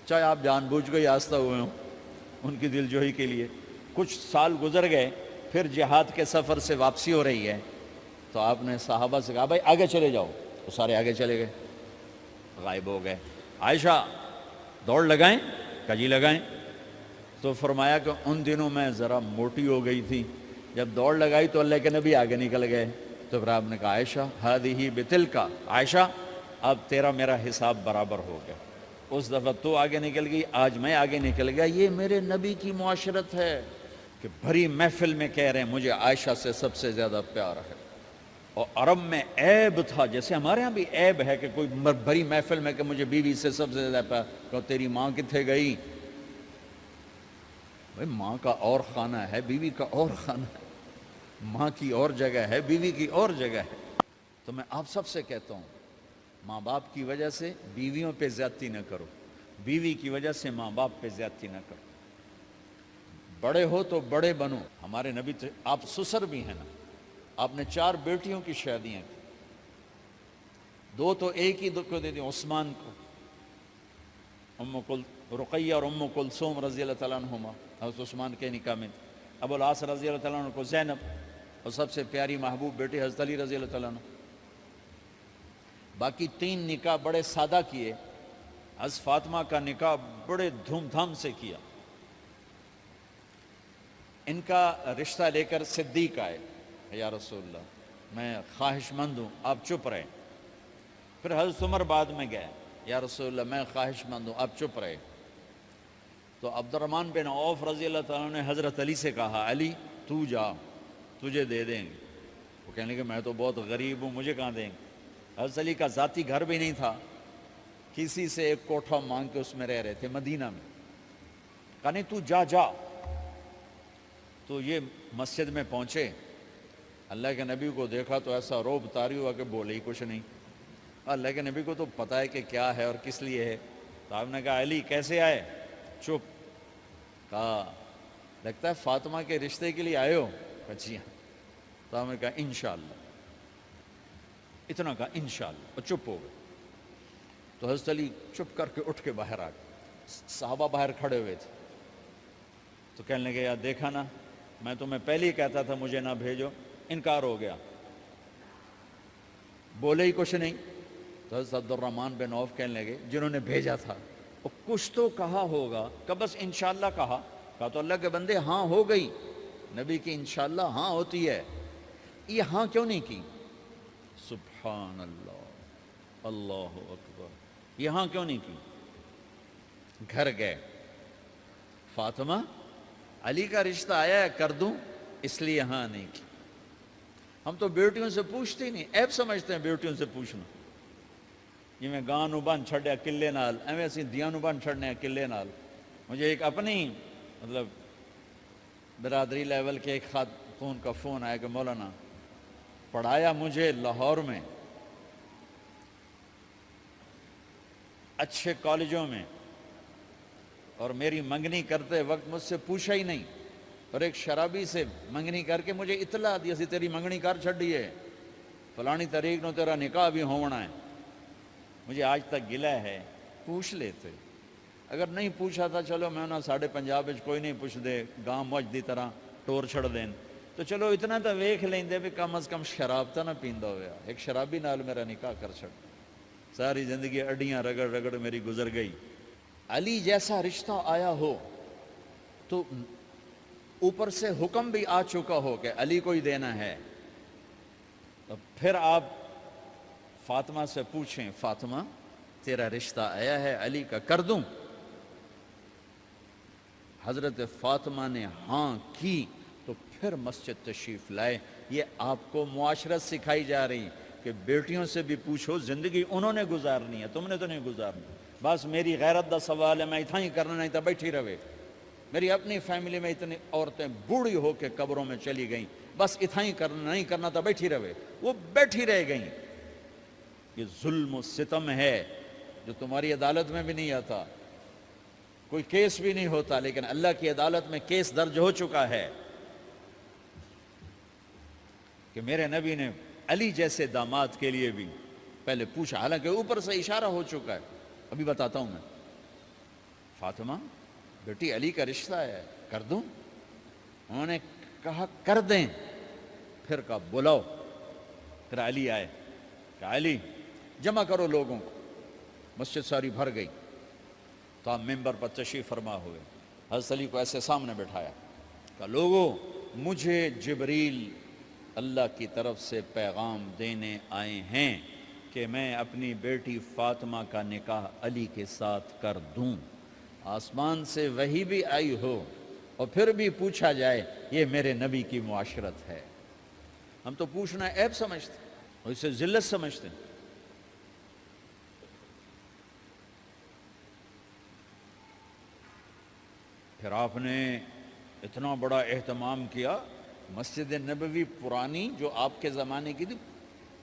چاہے آپ جان بوجھ کے آستہ ہوئے ہوں ان کی دل جوئی کے لیے۔ کچھ سال گزر گئے، پھر جہاد کے سفر سے واپسی ہو رہی ہے تو آپ نے صحابہ سے کہا بھائی آگے چلے جاؤ، وہ سارے آگے چلے گئے، غائب ہو گئے۔ عائشہ دوڑ لگائیں؟ کہا جی لگائیں۔ تو فرمایا کہ ان دنوں میں ذرا موٹی ہو گئی تھی، جب دوڑ لگائی تو اللہ کے نبی آگے نکل گئے۔ تو پھر آپ نے کہا عائشہ ہذہ بتلک، عائشہ اب تیرا میرا حساب برابر ہو گیا، اس دفعہ تو آگے نکل گئی، آج میں آگے نکل گیا۔ یہ میرے نبی کی معاشرت ہے کہ بھری محفل میں کہہ رہے ہیں مجھے عائشہ سے سب سے زیادہ پیار ہے۔ اور عرب میں عیب تھا، جیسے ہمارے ہاں بھی عیب ہے کہ کوئی بھری محفل میں کہ مجھے بیوی سے سب سے زیادہ پیار، کہ تیری ماں کتنے گئی؟ بھائی ماں کا اور خانہ ہے، بیوی کا اور خانہ ہے، ماں کی اور جگہ ہے، بیوی کی اور جگہ ہے۔ تو میں آپ سب سے کہتا ہوں ماں باپ کی وجہ سے بیویوں پہ زیادتی نہ کرو، بیوی کی وجہ سے ماں باپ پہ زیادتی نہ کرو۔ بڑے ہو تو بڑے بنو۔ ہمارے نبی تو آپ سسر بھی ہیں نا، آپ نے 4 بیٹیوں کی شادیاں کی، 2 تو ایک ہی کو دے دی عثمان کو، رقیہ اور ام کلثوم رضی اللہ تعالیٰ عنہما، حضرت عثمان کے نکاح میں، ابو العاص رضی اللہ تعالیٰ عنہ کو زینب، اور سب سے پیاری محبوب بیٹی حضرت علی رضی اللہ تعالیٰ عنہ۔ باقی 3 نکاح بڑے سادہ کیے، حضرت فاطمہ کا نکاح بڑے دھوم دھام سے کیا۔ ان کا رشتہ لے کر صدیق آئے، یا رسول اللہ میں خواہش مند ہوں، آپ چپ رہے۔ پھر حضرت عمر بعد میں گئے، یا رسول اللہ میں خواہش مند ہوں، آپ چپ رہے۔ تو عبد الرحمن بن عوف رضی اللہ تعالیٰ نے حضرت علی سے کہا علی تو جا، تجھے دے دیں گے۔ وہ کہنے کہ میں تو بہت غریب ہوں، مجھے کہاں دیں گے؟ حضرت علی کا ذاتی گھر بھی نہیں تھا، کسی سے ایک کوٹھا مانگ کے اس میں رہ رہے تھے مدینہ میں۔ کہا نہیں تو جا جا۔ تو یہ مسجد میں پہنچے، اللہ کے نبی کو دیکھا تو ایسا روب طاری ہوا کہ بولے ہی کچھ نہیں۔ اللہ کے نبی کو تو پتہ ہے کہ کیا ہے اور کس لیے ہے۔ تو آپ نے کہا علی کیسے آئے؟ چپ۔ کہا لگتا ہے فاطمہ کے رشتے کے لیے آئے ہو؟ کہا جی ہاں۔ تو ہم نے کہا انشاءاللہ، اتنا کہا انشاءاللہ، اور چپ ہو گئے۔ تو حضرت علی چپ کر کے اٹھ کے باہر آ گئے، صحابہ باہر کھڑے ہوئے تھے، تو کہنے لگے یار دیکھا نا، میں تمہیں پہلے ہی کہتا تھا مجھے نہ بھیجو، انکار ہو گیا، بولے ہی کچھ نہیں۔ تو حضرت عبد الرحمن بن عوف کہنے لگے جنہوں نے بھیجا تھا، وہ کچھ تو کہا ہوگا، کہ بس انشاءاللہ کہا تو اللہ کے بندے ہاں ہو گئی، نبی کی انشاءاللہ ہاں ہوتی ہے، یہ ہاں کیوں نہیں کی؟ سبحان اللہ، اللہ اکبر، یہ ہاں کیوں نہیں کی؟ گھر گئے، فاطمہ علی کا رشتہ آیا ہے کر دوں، اس لیے ہاں نہیں کی۔ ہم تو بیٹیوں سے پوچھتے ہی نہیں، عیب سمجھتے ہیں بیٹیوں سے پوچھنا، جی میں گاں نو بن چھڑیا قلعے نال، ایویں اسی دیاں نو بن چھڑنے قلعے نال۔ مجھے ایک اپنی مطلب برادری لیول کے ایک خاتون کا فون آیا کہ مولانا پڑھایا مجھے لاہور میں اچھے کالجوں میں، اور میری منگنی کرتے وقت مجھ سے پوچھا ہی نہیں، اور ایک شرابی سے منگنی کر کے مجھے اطلاع دی اسی تیری منگنی کر چھڑی ہے، فلانی تاریخ نو تیرا نکاح بھی ہونا ہے۔ مجھے آج تک گلہ ہے، پوچھ لیتے، اگر نہیں پوچھا تھا چلو میں انہاں ساڑھے پنجاب وچ کوئی نہیں پوچھ دے، گاں موج دی طرح ٹور چھڑ دین، تو چلو اتنا تو ویکھ لیں دے بھی کم از کم شراب تو نہ پیندا ہویا، ایک شرابی نال میرا نکاح کر چھڑ، ساری زندگی اڈیاں رگڑ رگڑ میری گزر گئی۔ علی جیسا رشتہ آیا ہو تو اوپر سے حکم بھی آ چکا ہو کہ علی کو ہی دینا ہے، تو پھر آپ فاطمہ سے پوچھیں فاطمہ تیرا رشتہ آیا ہے علی کا، کر دوں؟ حضرت فاطمہ نے ہاں کی تو پھر مسجد تشریف لائے۔ یہ آپ کو معاشرت سکھائی جا رہی کہ بیٹیوں سے بھی پوچھو، زندگی انہوں نے گزارنی ہے، تم نے تو نہیں گزارنی۔ بس میری غیرت دا سوال ہے، میں اتنا ہی کرنا نہیں تو بیٹھی رہے۔ میری اپنی فیملی میں اتنی عورتیں بوڑھی ہو کے قبروں میں چلی گئیں، بس اتنا ہی کرنا نہیں کرنا تو بیٹھی رہے، وہ بیٹھی رہ گئیں۔ یہ ظلم و ستم ہے جو تمہاری عدالت میں بھی نہیں آتا، کوئی کیس بھی نہیں ہوتا، لیکن اللہ کی عدالت میں کیس درج ہو چکا ہے کہ میرے نبی نے علی جیسے داماد کے لیے بھی پہلے پوچھا، حالانکہ اوپر سے اشارہ ہو چکا ہے۔ ابھی بتاتا ہوں میں، فاطمہ بیٹی علی کا رشتہ ہے، کر دوں؟ انہوں نے کہا کر دیں، پھر کہا بلاؤ، پھر علی آئے، کہا علی جمع کرو لوگوں کو، مسجد ساری بھر گئی، تو آپ ممبر پر تشریف فرما ہوئے، حضرت علی کو ایسے سامنے بٹھایا، کہا لوگوں مجھے جبریل اللہ کی طرف سے پیغام دینے آئے ہیں کہ میں اپنی بیٹی فاطمہ کا نکاح علی کے ساتھ کر دوں۔ آسمان سے وحی بھی آئی ہو اور پھر بھی پوچھا جائے، یہ میرے نبی کی معاشرت ہے۔ ہم تو پوچھنا عیب سمجھتے اور اسے ذلت سمجھتے ہیں۔ پھر آپ نے اتنا بڑا اہتمام کیا، مسجد نبوی پرانی جو آپ کے زمانے کی تھی،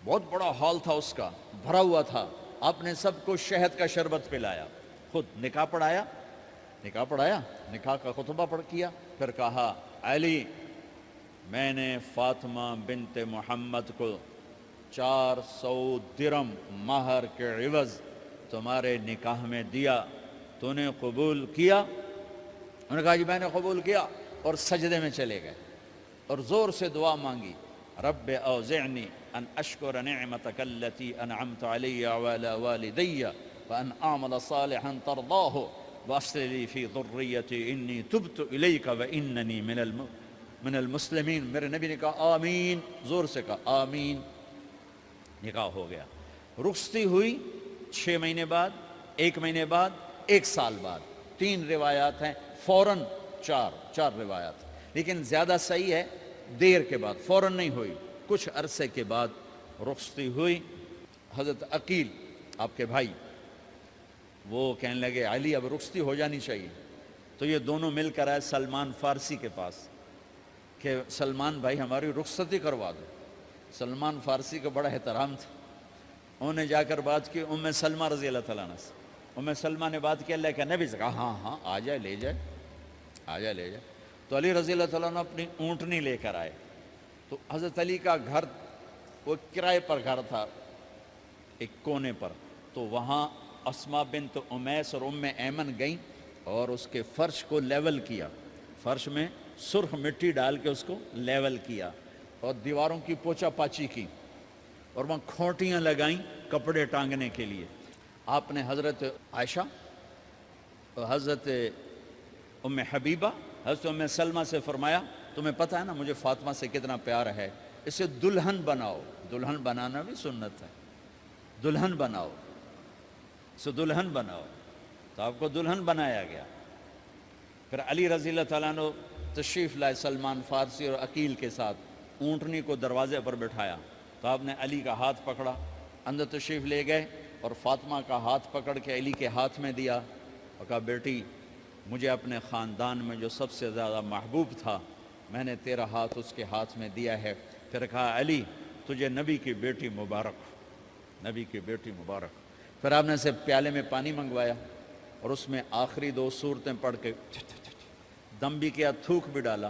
بہت بڑا ہال تھا، اس کا بھرا ہوا تھا، آپ نے سب کو شہد کا شربت پلایا، خود نکاح پڑھایا، نکاح کا خطبہ پڑھ کیا، پھر کہا علی میں نے فاطمہ بنت محمد کو 400 درم مہر کے عوض تمہارے نکاح میں دیا، تو نے قبول کیا؟ انہوں نے کہا جی میں نے قبول کیا، اور سجدے میں چلے گئے اور زور سے دعا مانگی، رب اوزعنی ان اشکر نعمتک التی انعمت علی وعلی والدی وان اعمل صالحا ترضاہ واصلح لی فی ذریتی انی تبت الیک واننی من المسلمین۔ میرے نبی نے کہا آمین، زور سے کہا آمین، نکاح ہو گیا۔ رخصتی ہوئی 6 مہینے بعد، 1 مہینے بعد، 1 سال بعد، 3 روایات ہیں، فوراً 4 روایات، لیکن زیادہ صحیح ہے دیر کے بعد، فوراً نہیں ہوئی، کچھ عرصے کے بعد رخصتی ہوئی۔ حضرت عقیل آپ کے بھائی وہ کہنے لگے علی اب رخصتی ہو جانی چاہیے، تو یہ دونوں مل کر آئے سلمان فارسی کے پاس کہ سلمان بھائی ہماری رخصتی کروا دو۔ سلمان فارسی کا بڑا احترام تھا، انہوں نے جا کر بات کی ام سلمہ رضی اللہ تعالیٰ عنہ سے، ام سلمہ نے بات کی اللہ کے نبی سے، کہا ہاں آ جائے لے جائے، تو علی رضی اللہ تعالیٰ عنہ اپنی اونٹنی لے کر آئے. تو حضرت علی کا گھر وہ کرائے پر گھر تھا ایک کونے پر. تو وہاں اسما بنت امیس اور ام ایمن گئیں اور اس کے فرش کو لیول کیا, فرش میں سرخ مٹی ڈال کے اس کو لیول کیا اور دیواروں کی پوچا پاچی کی اور وہاں کھوٹیاں لگائیں کپڑے ٹانگنے کے لیے. آپ نے حضرت عائشہ, حضرت ام حبیبہ, حضرت ام سلمہ سے فرمایا تمہیں پتہ ہے نا مجھے فاطمہ سے کتنا پیار ہے, اسے دلہن بناؤ. دلہن بنانا بھی سنت ہے, دلہن بناؤ, اسے دلہن بناؤ. تو آپ کو دلہن بنایا گیا. پھر علی رضی اللہ تعالیٰ عنہ تشریف لائے سلمان فارسی اور عقیل کے ساتھ, اونٹنی کو دروازے پر بٹھایا. تو آپ نے علی کا ہاتھ پکڑا, اندر تشریف لے گئے اور فاطمہ کا ہاتھ پکڑ کے علی کے ہاتھ میں دیا اور کہا بیٹی مجھے اپنے خاندان میں جو سب سے زیادہ محبوب تھا میں نے تیرا ہاتھ اس کے ہاتھ میں دیا ہے. پھر کہا علی تجھے نبی کی بیٹی مبارک, نبی کی بیٹی مبارک. پھر آپ نے اسے پیالے میں پانی منگوایا اور اس میں آخری 2 سورتیں پڑھ کے دم بھی کیا, تھوک بھی ڈالا.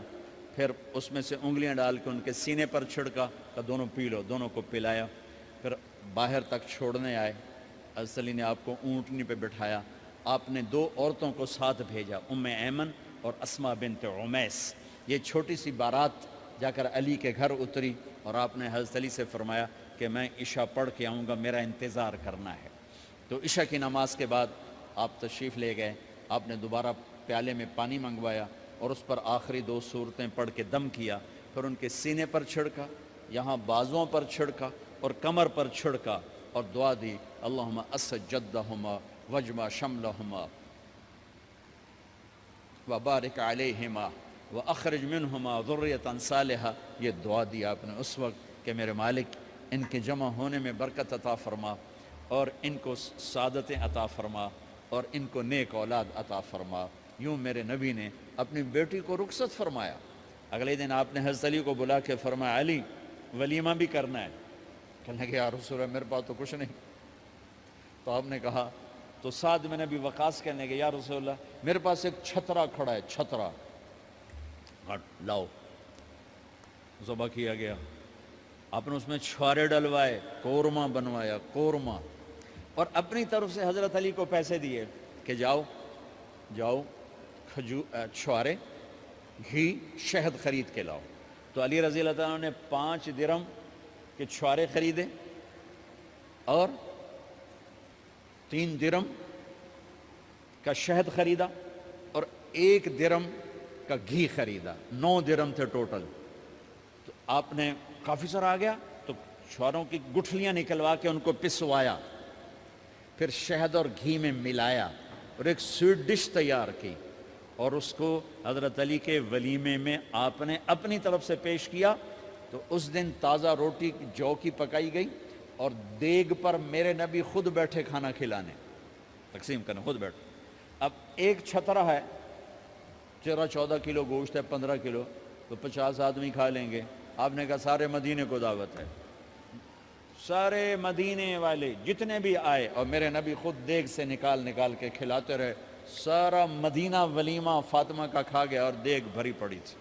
پھر اس میں سے انگلیاں ڈال کے ان کے سینے پر چھڑکا کہ دونوں پی لو, دونوں کو پلایا. پھر باہر تک چھوڑنے آئے, حضرت علی نے آپ کو اونٹنی پہ بٹھایا. آپ نے 2 عورتوں کو ساتھ بھیجا, ام ایمن اور اسما بنت عمیس. یہ چھوٹی سی بارات جا کر علی کے گھر اتری اور آپ نے حضرت علی سے فرمایا کہ میں عشاء پڑھ کے آؤں گا, میرا انتظار کرنا ہے. تو عشاء کی نماز کے بعد آپ تشریف لے گئے. آپ نے دوبارہ پیالے میں پانی منگوایا اور اس پر آخری 2 سورتیں پڑھ کے دم کیا. پھر ان کے سینے پر چھڑکا, یہاں بازوؤں پر چھڑکا اور کمر پر چھڑکا اور دعا دی اللہم اسد جدہما وجمع شملہما وبارک علیہما واخرج منہما ذریۃ صالحہ. یہ دعا دی آپ نے اس وقت کہ میرے مالک ان کے جمع ہونے میں برکت عطا فرما اور ان کو سعادتیں عطا فرما اور ان کو نیک اولاد عطا فرما. یوں میرے نبی نے اپنی بیٹی کو رخصت فرمایا. اگلے دن آپ نے حضرت علی کو بلا کے فرمایا علی ولیمہ بھی کرنا ہے. کہنے لگے یا رسول اللہ میرے پاس تو کچھ نہیں. تو آپ نے کہا, تو سعد بن ابی وقاص کہنے لگے یا رسول اللہ میرے پاس ایک چھترا کھڑا ہے, چھترا لاؤ. ذبح کیا گیا. آپ نے اس میں چھوارے ڈلوائے, قورمہ بنوایا, قورمہ, اور اپنی طرف سے حضرت علی کو پیسے دیے کہ جاؤ جاؤ چھوارے, گھی, شہد خرید کے لاؤ. تو علی رضی اللہ تعالیٰ نے 5 درہم کے چھوارے خریدے اور 3 درہم کا شہد خریدا اور 1 درہم کا گھی خریدا. 9 درہم تھے ٹوٹل. تو آپ نے کافی سارا آ گیا تو چھواروں کی گٹھلیاں نکلوا کے ان کو پسوایا, پھر شہد اور گھی میں ملایا اور ایک سویٹ ڈش تیار کی اور اس کو حضرت علی کے ولیمے میں آپ نے اپنی طرف سے پیش کیا. تو اس دن تازہ روٹی جو کی پکائی گئی اور دیگ پر میرے نبی خود بیٹھے کھانا کھلانے, تقسیم کرنے خود بیٹھے. اب ایک چھترا ہے, 13-14 کلو گوشت ہے, 15 کلو, تو 50 آدمی کھا لیں گے. آپ نے کہا سارے مدینے کو دعوت ہے, سارے مدینے والے جتنے بھی آئے اور میرے نبی خود دیگ سے نکال کے کھلاتے رہے. سارا مدینہ ولیمہ فاطمہ کا کھا گیا اور دیگ بھری پڑی تھی.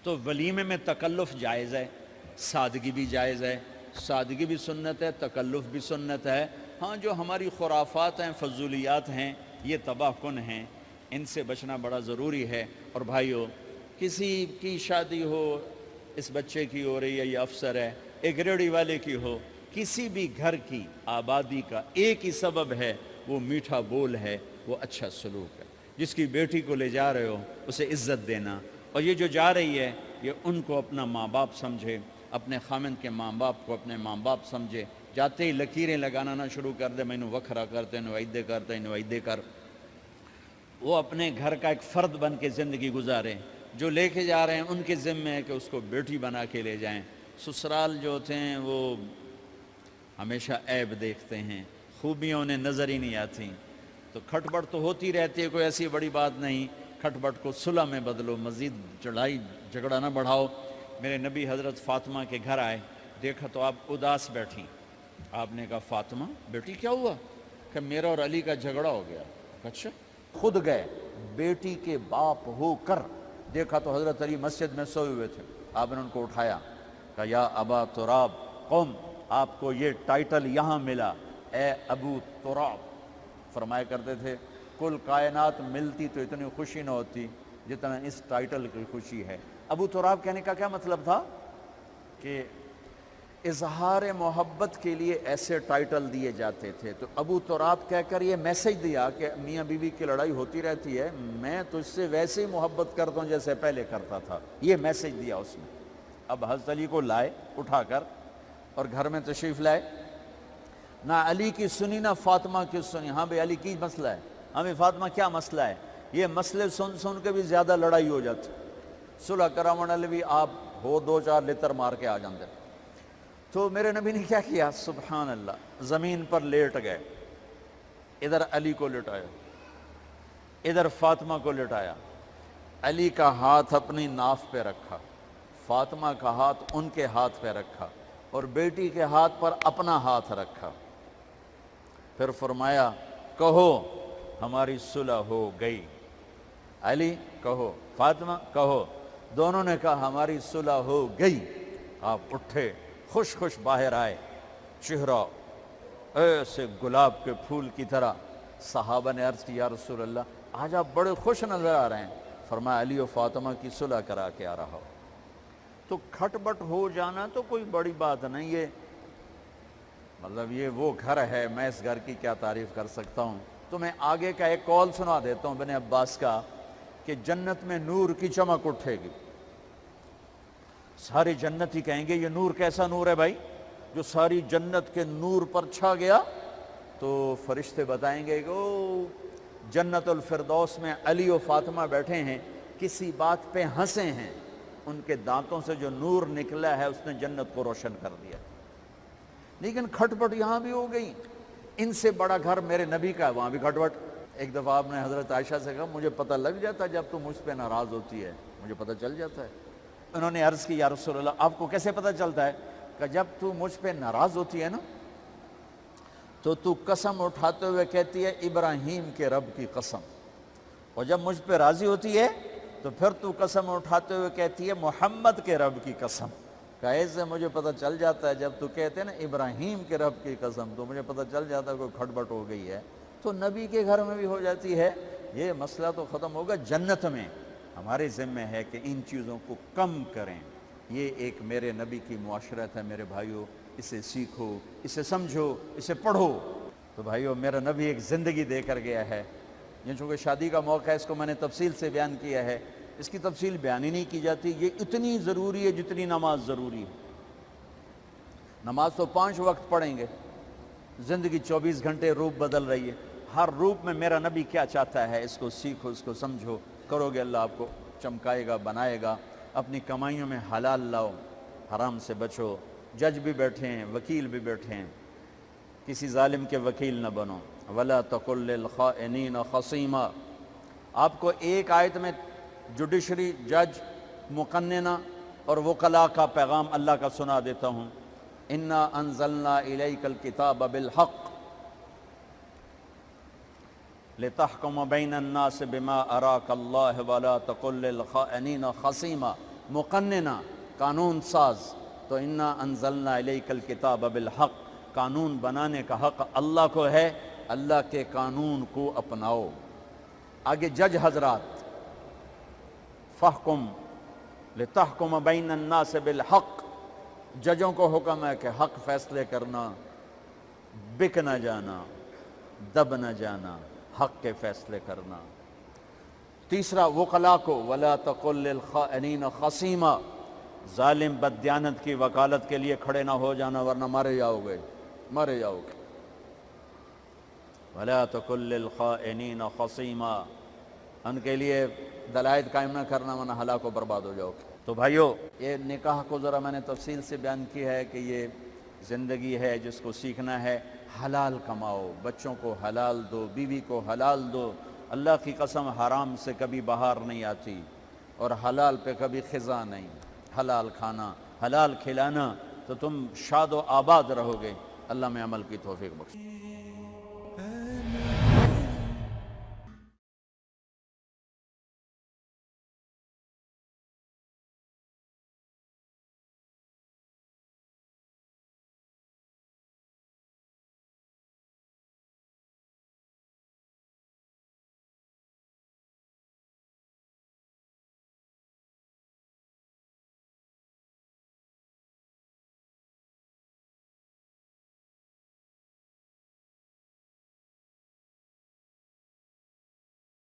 تو ولیمے میں تکلف جائز ہے, سادگی بھی جائز ہے. سادگی بھی سنت ہے, تکلف بھی سنت ہے. ہاں جو ہماری خرافات ہیں, فضولیات ہیں, یہ تباہ کن ہیں, ان سے بچنا بڑا ضروری ہے. اور بھائیو کسی کی شادی ہو, اس بچے کی ہو رہی ہے, یہ افسر ہے, ایک ریڑھی والے کی ہو, کسی بھی گھر کی آبادی کا ایک ہی سبب ہے, وہ میٹھا بول ہے, وہ اچھا سلوک ہے. جس کی بیٹی کو لے جا رہے ہو اسے عزت دینا, اور یہ جو جا رہی ہے یہ ان کو اپنا ماں باپ سمجھے, اپنے خامند کے ماں باپ کو اپنے ماں باپ سمجھے. جاتے ہی لکیریں لگانا نہ شروع کر دے, مینوں وکھرا کرتے نوائدے کرتے نوائدے کر. وہ اپنے گھر کا ایک فرد بن کے زندگی گزاریں. جو لے کے جا رہے ہیں ان کے ذمے ہے کہ اس کو بیٹی بنا کے لے جائیں. سسرال جو ہوتے ہیں وہ ہمیشہ عیب دیکھتے ہیں, خوبیاں انہیں نظر ہی نہیں آتی. تو کھٹ بٹ تو ہوتی رہتی ہے, کوئی ایسی بڑی بات نہیں. کھٹ بٹ کو صلح میں بدلو, مزید لڑائی جھگڑا نہ بڑھاؤ. میرے نبی حضرت فاطمہ کے گھر آئے, دیکھا تو آپ اداس بیٹھی. آپ نے کہا فاطمہ بیٹی کیا ہوا؟ کہ میرا اور علی کا جھگڑا ہو گیا. اچھا. خود گئے, بیٹی کے باپ ہو کر دیکھا تو حضرت علی مسجد میں سوئے ہوئے تھے. آپ نے ان کو اٹھایا، کہا یا ابا تراب قم، آپ کو یہ ٹائٹل یہاں ملا، اے ابو تراب. فرمایا کرتے تھے کل کائنات ملتی تو اتنی خوشی نہ ہوتی جتنا اس ٹائٹل کی خوشی ہے. ابو تراب کہنے کا کیا مطلب تھا؟ کہ اظہار محبت کے لیے ایسے ٹائٹل دیے جاتے تھے. تو ابو تراب کہہ کر یہ میسج دیا کہ میاں بیوی کی لڑائی ہوتی رہتی ہے، میں تجھ سے ویسے ہی محبت کرتا ہوں جیسے پہلے کرتا تھا. یہ میسج دیا اس نے. اب حضرت علی کو لائے اٹھا کر اور گھر میں تشریف لائے. نہ علی کی سنی نہ فاطمہ کی سنی. ہاں بھائی علی کی مسئلہ ہے، ہمیں فاطمہ کیا مسئلہ ہے؟ یہ مسئلے سن سن کے بھی زیادہ لڑائی ہو جاتی. صلح کراون والے بھی آپ ہو 2-4 لتر مار کے آ جاندے. تو میرے نبی نے کیا کیا؟ سبحان اللہ، زمین پر لیٹ گئے، ادھر علی کو لٹایا، ادھر فاطمہ کو لٹایا. علی کا ہاتھ اپنی ناف پہ رکھا، فاطمہ کا ہاتھ ان کے ہاتھ پہ رکھا، اور بیٹی کے ہاتھ پر اپنا ہاتھ رکھا. پھر فرمایا کہو ہماری صلح ہو گئی. علی کہو، فاطمہ کہو. دونوں نے کہا ہماری صلح ہو گئی. آپ اٹھے، خوش خوش باہر آئے، چہرہ ایسے گلاب کے پھول کی طرح. صحابہ نے عرض کی یا رسول اللہ آج آپ بڑے خوش نظر آ رہے ہیں. فرمایا علی و فاطمہ کی صلح کرا کے آ رہا ہو. تو کھٹ بٹ ہو جانا تو کوئی بڑی بات نہیں ہے، مطلب یہ وہ گھر ہے، میں اس گھر کی کیا تعریف کر سکتا ہوں. تو میں آگے کا ایک قول سنا دیتا ہوں ابن عباس کا کہ جنت میں نور کی چمک اٹھے گی. ساری جنت ہی کہیں گے یہ نور کیسا نور ہے بھائی جو ساری جنت کے نور پر چھا گیا. تو فرشتے بتائیں گے کہ او جنت الفردوس میں علی و فاطمہ بیٹھے ہیں، کسی بات پہ ہنسے ہیں، ان کے دانتوں سے جو نور نکلا ہے اس نے جنت کو روشن کر دیا. لیکن کھٹ پٹ یہاں بھی ہو گئی. ان سے بڑا گھر میرے نبی کا ہے، وہاں بھی کھٹ پٹ. ایک دفعہ آپ نے حضرت عائشہ سے کہا مجھے پتہ لگ جاتا ہے جب تو مجھ پہ ناراض ہوتی ہے، مجھے پتہ چل جاتا ہے. انہوں نے عرض کی یا رسول اللہ آپ کو کیسے پتہ چلتا ہے؟ کہ جب تو مجھ پہ ناراض ہوتی ہے نا تو قسم اٹھاتے ہوئے کہتی ہے ابراہیم کے رب کی قسم، اور جب مجھ پہ راضی ہوتی ہے تو پھر تو قسم اٹھاتے ہوئے کہتی ہے محمد کے رب کی قسم. کہ ایسے مجھے پتہ چل جاتا ہے جب تو کہتے ہیں نا ابراہیم کے رب کی قسم تو مجھے پتہ چل جاتا ہے کوئی کھٹ بٹ ہو گئی ہے. تو نبی کے گھر میں بھی ہو جاتی ہے. یہ مسئلہ تو ختم ہوگا جنت میں. ہمارے ذمہ ہے کہ ان چیزوں کو کم کریں. یہ ایک میرے نبی کی معاشرت ہے میرے بھائیو، اسے سیکھو، اسے سمجھو، اسے پڑھو. تو بھائیو میرا نبی ایک زندگی دے کر گیا ہے. یہ چونکہ شادی کا موقع ہے اس کو میں نے تفصیل سے بیان کیا ہے، اس کی تفصیل بیان ہی نہیں کی جاتی. یہ اتنی ضروری ہے جتنی نماز ضروری ہے. نماز تو 5 وقت پڑھیں گے، زندگی 24 گھنٹے روپ بدل رہی ہے. ہر روپ میں میرا نبی کیا چاہتا ہے اس کو سیکھو، اس کو سمجھو. کرو گے اللہ آپ کو چمکائے گا، بنائے گا. اپنی کمائیوں میں حلال لاؤ، حرام سے بچو. جج بھی بیٹھے ہیں، وکیل بھی بیٹھے ہیں، کسی ظالم کے وکیل نہ بنو. وَلَا تَقُلْ لِلْخَائِنِينَ خَصِيمًا. آپ کو ایک آیت میں جوڈیشری، جج، مقننہ اور وکلاء کا پیغام اللہ کا سنا دیتا ہوں. اِنَّا أَنزَلْنَا إِلَيْكَ الْكِتَابَ بِالْحَقِّ لِتَحْكُمَ بَيْنَ النَّاسِ بِمَا أَرَاكَ اللَّهُ وَلَا تَقُلْ لِلْخَائِنِينَ خَصِيمًا. مقننہ، قانون ساز. تو اِنَّا أَنزَلْنَا إِلَيْكَ الْكِتَابَ بِالْحَقِّ، قانون بنانے کا حق اللہ کو ہے. اللہ کے قانون کو اپناؤ. آگے جج حضرات، فَحْكُمْ لِتَحْكُمَ بَيْنَ النَّاسِ بِالْحَقِّ. ججوں کو حکم ہے کہ حق فیصلے کرنا، بک نہ جانا، دب نہ جانا، حق کے فیصلے کرنا. تیسرا وکلاء کو وَلَا تَقُلْ لِلْخَائِنِينَ خَصِيمًا، ظالم بددیانت کی وکالت کے لیے کھڑے نہ ہو جانا ورنہ مارے جاؤ گے، مارے جاؤ گے. وَلَا تَقُلْ لِلْخَائِنِينَ خَصِيمًا، ان کے لیے دلائل قائم نہ کرنا ورنہ ہلاک و برباد ہو جاؤ گے. تو بھائیو یہ نکاح کو ذرا میں نے تفصیل سے بیان کی ہے کہ یہ زندگی ہے جس کو سیکھنا ہے. حلال کماؤ، بچوں کو حلال دو، بیوی کو حلال دو. اللہ کی قسم حرام سے کبھی بہار نہیں آتی اور حلال پہ کبھی خزاں نہیں. حلال کھانا، حلال کھلانا تو تم شاد و آباد رہو گے. اللہ میں عمل کی توفیق بخشے.